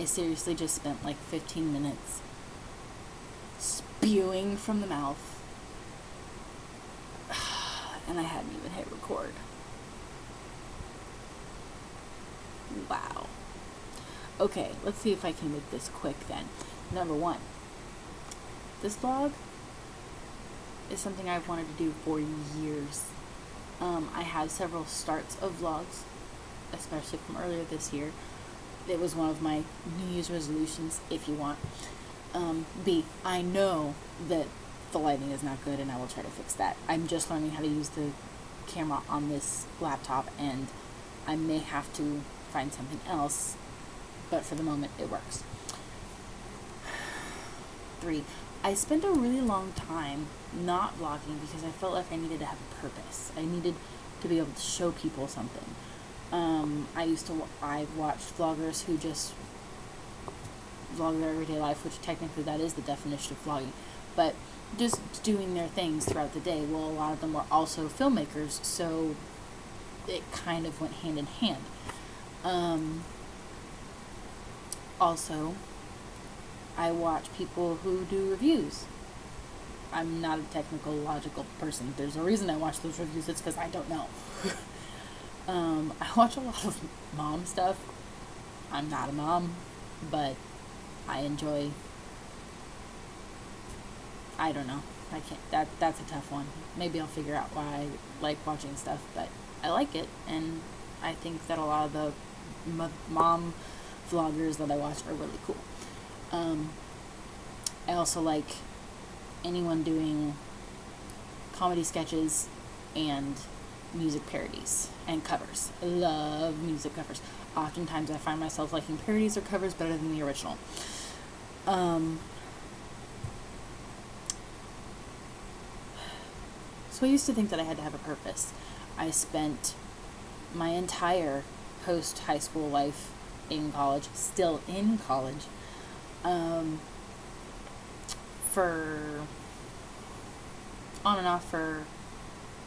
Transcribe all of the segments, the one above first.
I seriously just spent like 15 minutes spewing from the mouth, and I hadn't even hit record. Wow. Okay, let's see if I can make this quick then. Number one, this vlog is something I've wanted to do for years. I have several starts of vlogs, especially from earlier this year. It was one of my New Year's resolutions, if you want. B, I know that the lighting is not good, and I will try to fix that. I'm just learning how to use the camera on this laptop, and I may have to find something else, but for the moment it works. 3, I spent a really long time not vlogging because I felt like I needed to have a purpose. I needed to be able to show people something. I watched vloggers who just vlog their everyday life, which technically that is the definition of vlogging, but just doing their things throughout the day. Well, a lot of them were also filmmakers, so it kind of went hand in hand. Also, I watch people who do reviews. I'm not a technical, logical person. There's a reason I watch those reviews. It's because I don't know. I watch a lot of mom stuff. I'm not a mom, but I enjoy. I don't know. I can't. That's a tough one. Maybe I'll figure out why I like watching stuff, but I like it, and I think that a lot of the mom vloggers that I watch are really cool. I also like anyone doing comedy sketches and music parodies and covers. I love music covers. Oftentimes I find myself liking parodies or covers better than the original. So I used to think that I had to have a purpose. I spent my entire post-high school life in college, still in college, for on and off for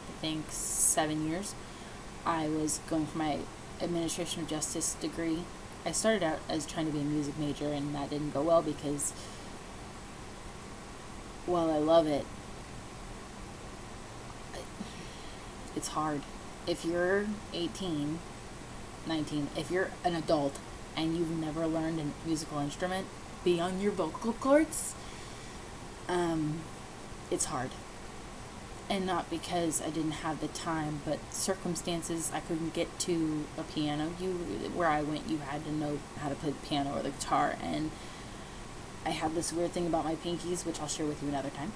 I think 7 years. I was going for my administration of justice degree. I started out as trying to be a music major, and that didn't go well because while I love it, it's hard. If you're 18, 19, if you're an adult and you've never learned a musical instrument beyond your vocal cords, it's hard. And not because I didn't have the time, but circumstances. I couldn't get to a piano. Where I went, you had to know how to play the piano or the guitar, and I have this weird thing about my pinkies, which I'll share with you another time.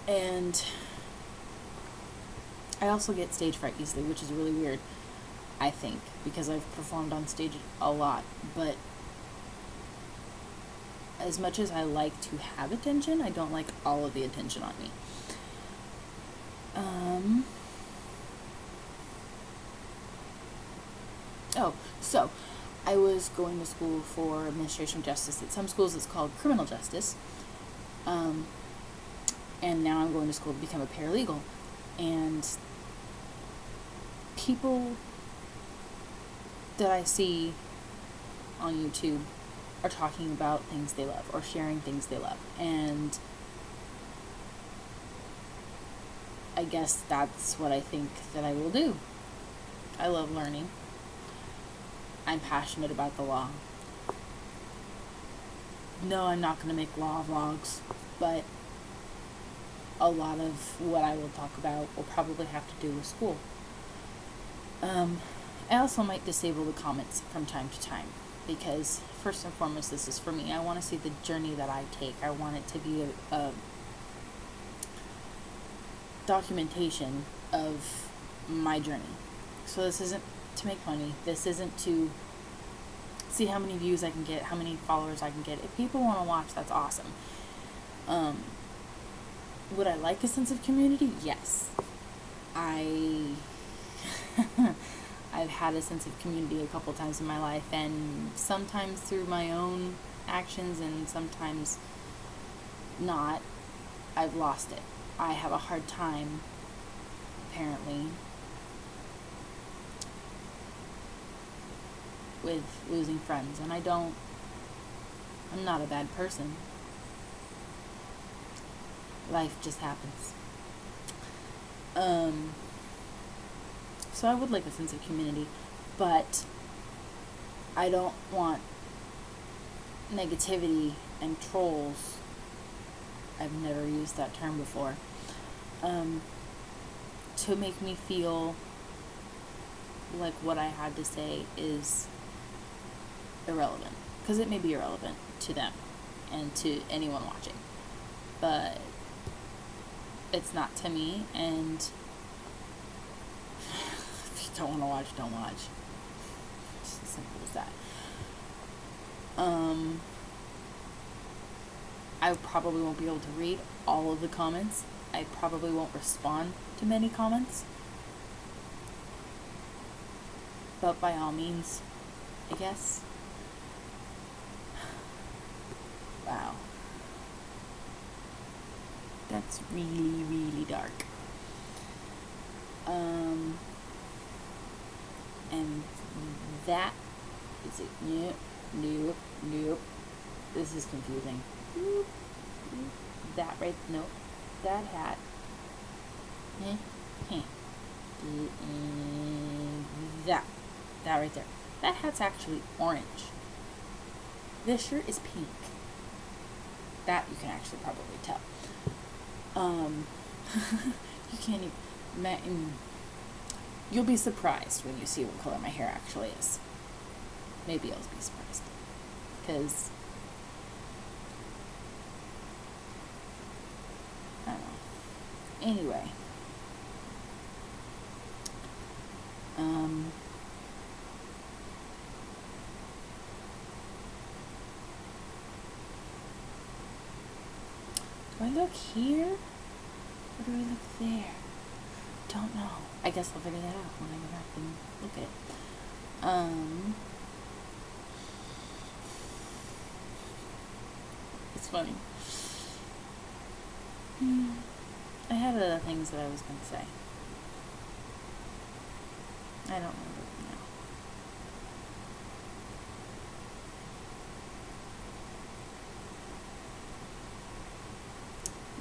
And I also get stage fright easily, which is really weird, I think, because I've performed on stage a lot, but as much as I like to have attention, I don't like all of the attention on me. So I was going to school for administration of justice. At some schools it's called criminal justice. And now I'm going to school to become a paralegal. And people that I see on YouTube are talking about things they love or sharing things they love. And I guess that's what I think that I will do. I love learning. I'm passionate about the law. No, I'm not going to make law vlogs, but a lot of what I will talk about will probably have to do with school. I also might disable the comments from time to time, because first and foremost, this is for me. I want to see the journey that I take. I want it to be a documentation of my journey. So this isn't to make money. This isn't to see how many views I can get, how many followers I can get. If people want to watch, that's awesome. Would I like a sense of community? Yes. I've had a sense of community a couple times in my life, and sometimes through my own actions and sometimes not. I've lost it. I have a hard time, apparently, with losing friends, and I'm not a bad person. Life just happens. So I would like a sense of community, but I don't want negativity and trolls. I've never used that term before. To make me feel like what I had to say is irrelevant. Because it may be irrelevant to them and to anyone watching. But it's not to me, and if you don't want to watch, don't watch. It's as simple as that. I probably won't be able to read all of the comments. I probably won't respond to many comments. But by all means, I guess. Wow. That's really, really dark. And that is it. Nope. This is confusing. That right, nope. That hat. That right there. That hat's actually orange. This shirt is pink. That you can actually probably tell. You can't even. You'll be surprised when you see what color my hair actually is. Maybe I'll be surprised. Because I don't know. Anyway. Do I look here? Or do I look there? Don't know. I guess I'll figure that out when I go back and look at it. It's funny. I had other things that I was going to say. I don't remember now.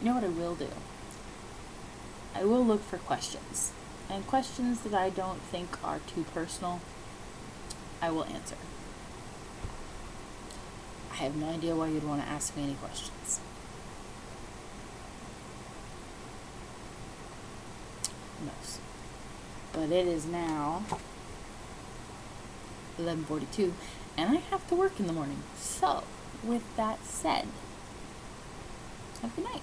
You know what I will do? I will look for questions. And questions that I don't think are too personal, I will answer. I have no idea why you'd want to ask me any questions. Who knows? But it is now 11:42, and I have to work in the morning. So, with that said, have a good night.